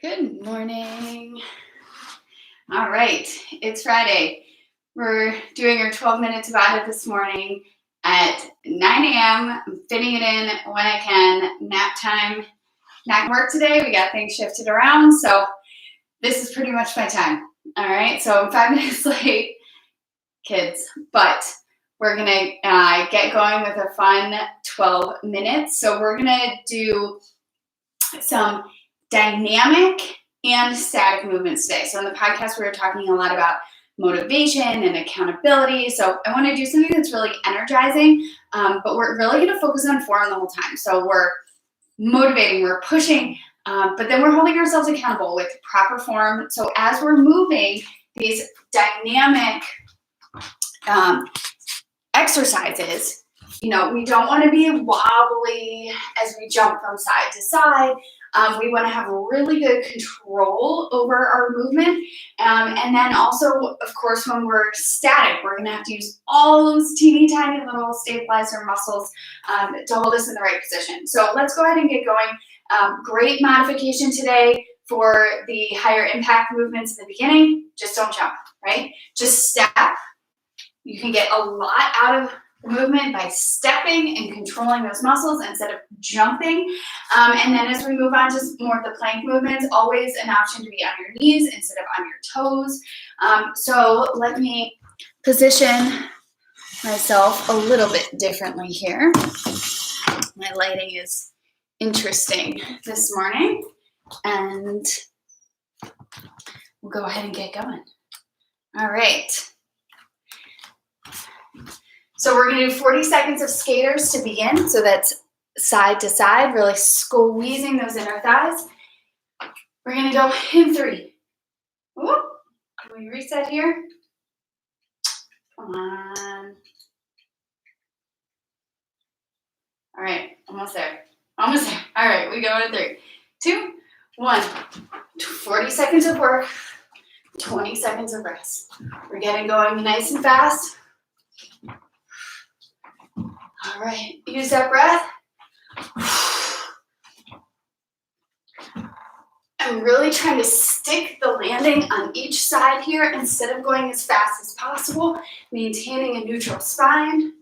Good morning. All right, it's Friday. We're doing our 12-minute Tabata this morning at 9 a.m. I'm fitting it in when I can. Nap time. Not work today. We got things shifted around, so this is pretty much my time. All right, so I'm 5 minutes late, kids, but we're gonna get going with a fun 12 minutes. So we're gonna do some dynamic and static movements today. So in the podcast, we were talking a lot about motivation and accountability. So I want to do something that's really energizing, but we're really going to focus on form the whole time. So we're motivating, we're pushing, but then we're holding ourselves accountable with proper form. So as we're moving these dynamic exercises, we don't want to be wobbly as we jump from side to side. We want to have really good control over our movement. And then also, of course, when we're static, we're going to have to use all those teeny tiny little stabilizer muscles to hold us in the right position. So let's go ahead and get going. Great modification today for the higher impact movements in the beginning. Just don't jump, right? Just step. You can get a lot out of movement by stepping and controlling those muscles instead of jumping. And then as we move on to more of the plank movements, always an option to be on your knees instead of on your toes. So let me position myself a little bit differently here. My lighting is interesting this morning, and we'll go ahead and get going. All right. So we're going to do 40 seconds of skaters to begin. So that's side to side, really squeezing those inner thighs. We're going to go in 3. Ooh, can we reset here? Come on. All right, almost there. Almost there. All right, we go in 3, 2, 1. 40 seconds of work, 20 seconds of rest. We're getting going nice and fast. All right, use that breath. I'm really trying to stick the landing on each side here instead of going as fast as possible, maintaining a neutral spine,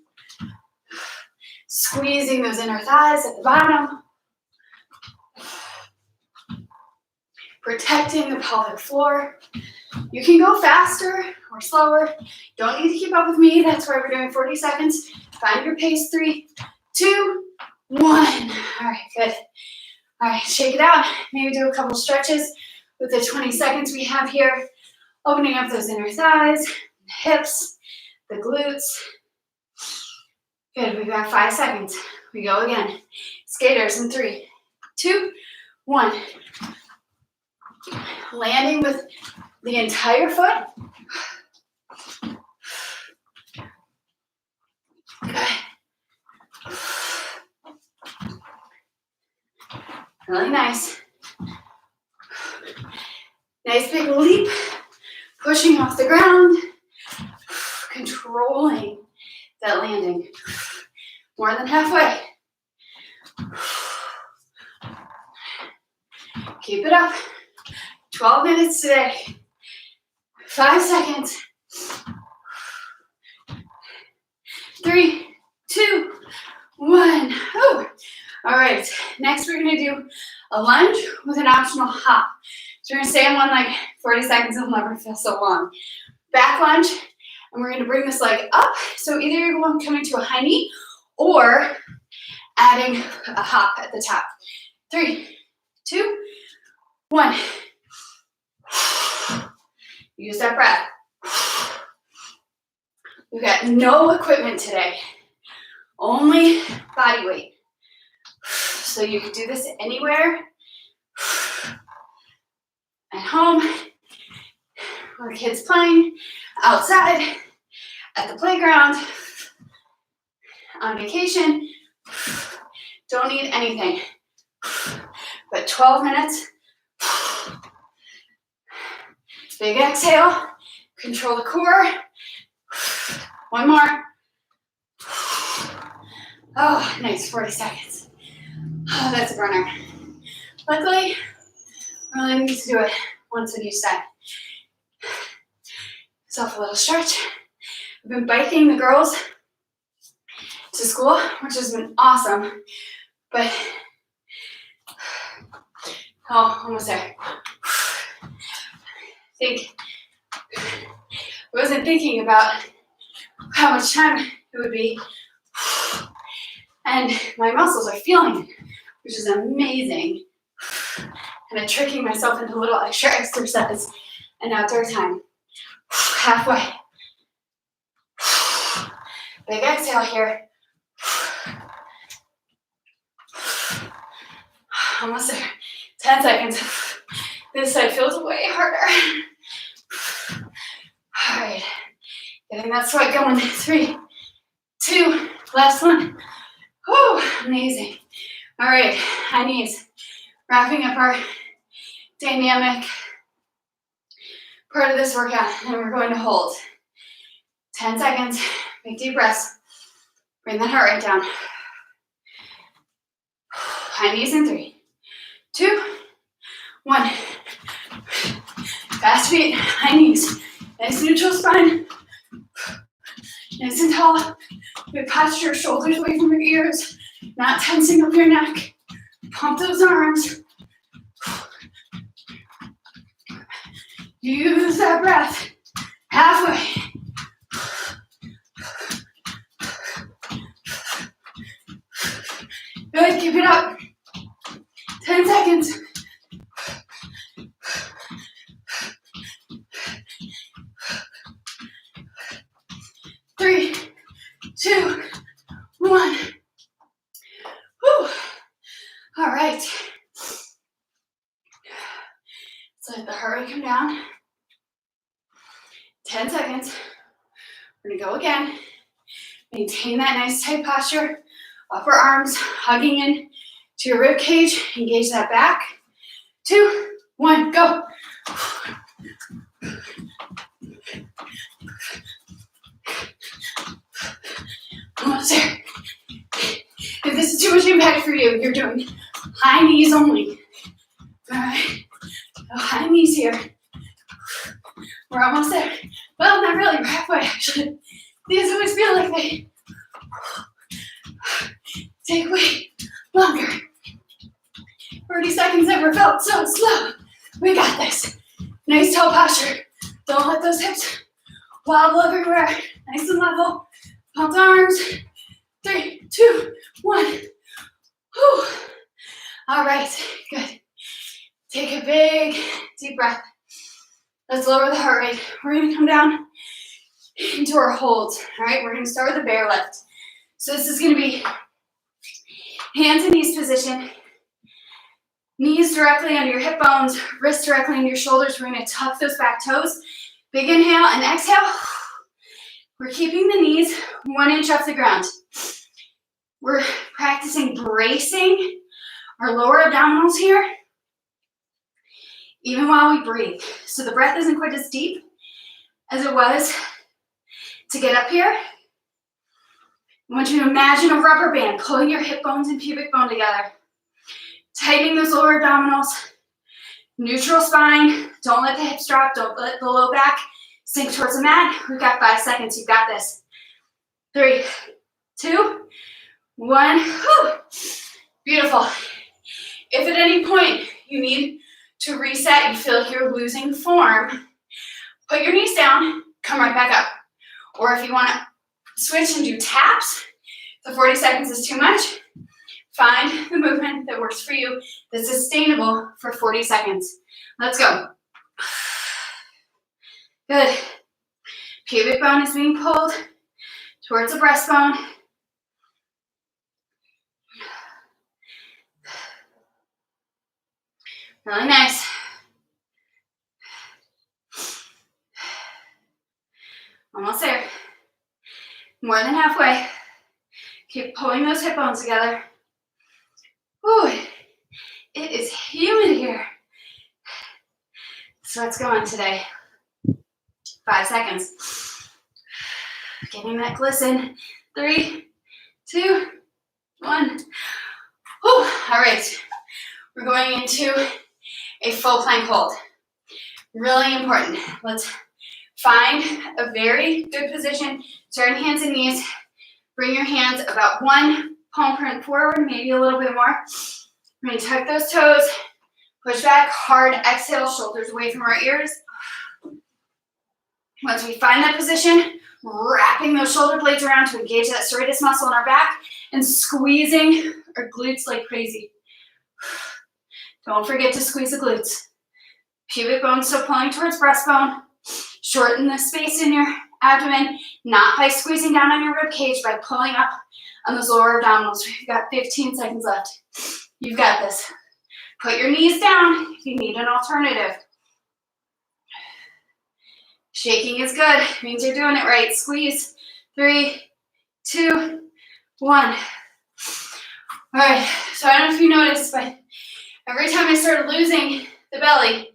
squeezing those inner thighs at the bottom, protecting the pelvic floor. You can go faster or slower. Don't need to keep up with me. That's why we're doing 40 seconds. Find your pace. 3, 2, 1. All right, good. All right, shake it out. Maybe do a couple stretches with the 20 seconds we have here. Opening up those inner thighs, hips, the glutes. Good, we've got 5 seconds. We go again. Skaters in 3, 2, 1. Landing with the entire foot. Good. Really nice. Nice big leap. Pushing off the ground. Controlling that landing. More than halfway. Keep it up. 12 minutes today. 5 seconds. 3, 2, 1. Oh. All right. Next, we're going to do a lunge with an optional hop. So we're going to stay on one leg 40 seconds. It'll never feel so long. Back lunge, and we're going to bring this leg up. So either you're coming to a high knee or adding a hop at the top. 3, 2, 1. Use that breath. We've got no equipment today, only body weight. So you can do this anywhere, at home, with kids playing, outside, at the playground, on vacation. Don't need anything, but 12 minutes. Big exhale, control the core. 1 more. Oh, nice, 40 seconds. Oh, that's a burner. Luckily, Really need to do it once on each side. Self a little stretch. I've been biking the girls to school, which has been awesome, but almost there. I wasn't thinking about how much time it would be, and my muscles are feeling it, which is amazing. Kind of tricking myself into a little extra exercise and outdoor time. Halfway. Big exhale here. Almost there. 10 seconds. This side feels way harder. All right. Getting that sweat going. 3, 2, last one. Whew, amazing. All right, high knees. Wrapping up our dynamic part of this workout, and we're going to hold. 10 seconds. Big deep breaths. Bring that heart rate down. High knees in 3, 2, 1. Fast feet, high knees. Nice neutral spine. Nice and tall. Good posture, shoulders away from your ears. Not tensing up your neck. Pump those arms. Use that breath. Halfway. Good, keep it up. 10 seconds. Three, 2, 1. Whew. All right. So let the heart rate come down. 10 seconds. We're gonna go again. Maintain that nice tight posture. Upper arms hugging in to your rib cage. Engage that back. 2, 1, go. Almost there. If this is too much impact for you, you're doing high knees only. All right. So high knees here. We're almost there. Well, not really. We're halfway, actually. These always feel like they take way longer. 30 seconds never felt so slow. We got this. Nice tall posture. Don't let those hips wobble everywhere. Nice and level. Pumped arms. 3, 2, 1. Whew. All right, good. Take a big deep breath. Let's lower the heart rate. We're gonna come down into our holds. All right, we're gonna start with a bear lift. So this is gonna be hands and knees position. Knees directly under your hip bones, wrists directly under your shoulders. We're gonna tuck those back toes. Big inhale and exhale. We're keeping the knees 1 inch off the ground. We're practicing bracing our lower abdominals here, even while we breathe. So the breath isn't quite as deep as it was to get up here. I want you to imagine a rubber band pulling your hip bones and pubic bone together. Tightening those lower abdominals. Neutral spine. Don't let the hips drop. Don't let the low back sink towards the mat. We've got 5 seconds. You've got this. 3, 2, 1. Whew. Beautiful. If at any point you need to reset, you feel like you're losing form, put your knees down, come right back up. Or if you want to switch and do taps, the 40 seconds is too much, find the movement that works for you, that's sustainable for 40 seconds. Let's go. Good. Pubic bone is being pulled towards the breastbone. Really nice. Almost there. More than halfway. Keep pulling those hip bones together. Ooh, it is humid here. Sweat's going today. 5 seconds. Getting that glisten. 3, 2, 1. Whew. All right. We're going into a full plank hold. Really important. Let's find a very good position. Turn hands and knees. Bring your hands about one palm print forward, maybe a little bit more. We're going to tuck those toes. Push back, hard exhale, shoulders away from our ears. Once we find that position, wrapping those shoulder blades around to engage that serratus muscle in our back and squeezing our glutes like crazy. Don't forget to squeeze the glutes. Pubic bone still pulling towards breastbone. Shorten the space in your abdomen, not by squeezing down on your rib cage, by pulling up on those lower abdominals. We've got 15 seconds left. You've got this. Put your knees down if you need an alternative. Shaking is good. It means you're doing it right. Squeeze. 3, 2, 1. All right. So I don't know if you noticed, but every time I started losing the belly,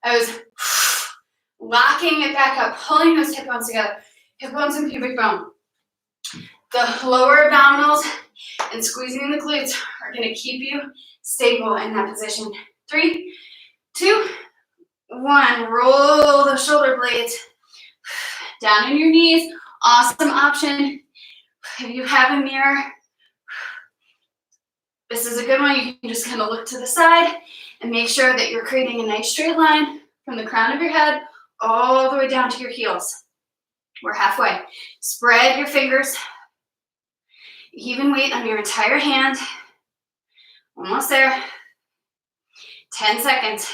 I was locking it back up, pulling those hip bones together. Hip bones and pubic bone. The lower abdominals and squeezing the glutes are going to keep you stable in that position. 3, 2, 1. Roll the shoulder blades down on your knees. Awesome option. If you have a mirror, this is a good one. You can just kind of look to the side and make sure that you're creating a nice straight line from the crown of your head all the way down to your heels. We're halfway. Spread your fingers. Even weight on your entire hand. Almost there. 10 seconds.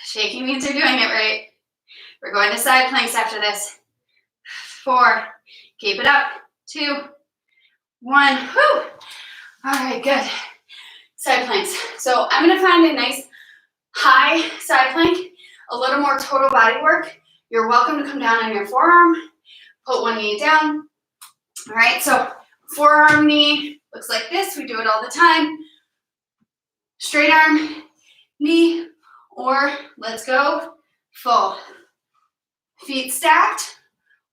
Shaking means you're doing it right. We're going to side planks after this. 4. Keep it up. 2, 1. Whew. All right, good. Side planks. So I'm going to find a nice high side plank, a little more total body work. You're welcome to come down on your forearm. Put one knee down. All right, so forearm knee looks like this. We do it all the time. Straight arm, knee, or let's go full. Feet stacked,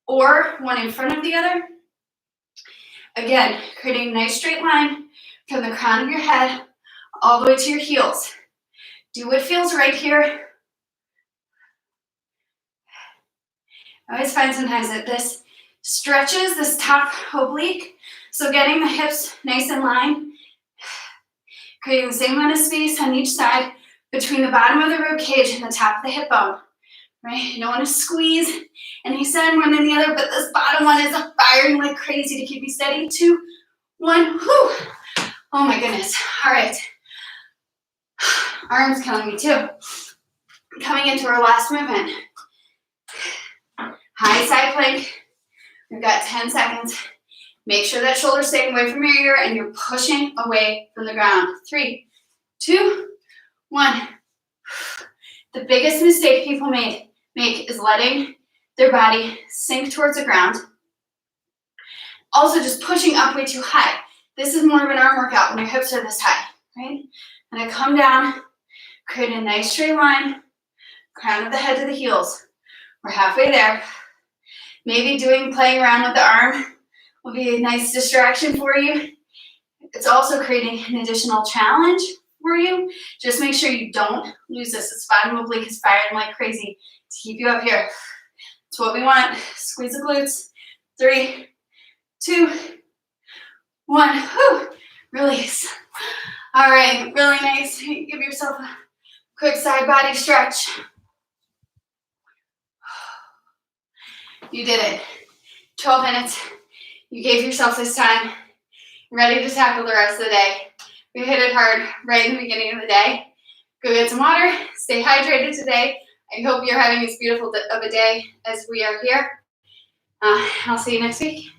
or one in front of the other. Again, creating a nice straight line from the crown of your head all the way to your heels. Do what feels right here. I always find sometimes that this stretches this top oblique. So getting the hips nice in line, creating the same amount of space on each side between the bottom of the rib cage and the top of the hip bone. Right? You don't want to squeeze any side one than the other, but this bottom one is firing like crazy to keep you steady. 2, 1. Whew. Oh my goodness. All right. Arms killing me too. Coming into our last movement. High side plank. We've got 10 seconds. Make sure that shoulder's staying away from your ear and you're pushing away from the ground. 3, 2, 1. The biggest mistake people make is letting their body sink towards the ground. Also just pushing up way too high. This is more of an arm workout when your hips are this high, right? And I come down, create a nice straight line, crown of the head to the heels. We're halfway there. Maybe playing around with the arm will be a nice distraction for you. It's also creating an additional challenge for you. Just make sure you don't lose this. This bottom oblique is firing like crazy to keep you up here. It's what we want. Squeeze the glutes. 3, 2, 1. Whew. Release. All right, really nice. Give yourself a quick side body stretch. You did it. 12 minutes. You gave yourself this time. Ready to tackle the rest of the day. We hit it hard right in the beginning of the day. Go get some water. Stay hydrated today. I hope you're having as beautiful of a day as we are here. I'll see you next week.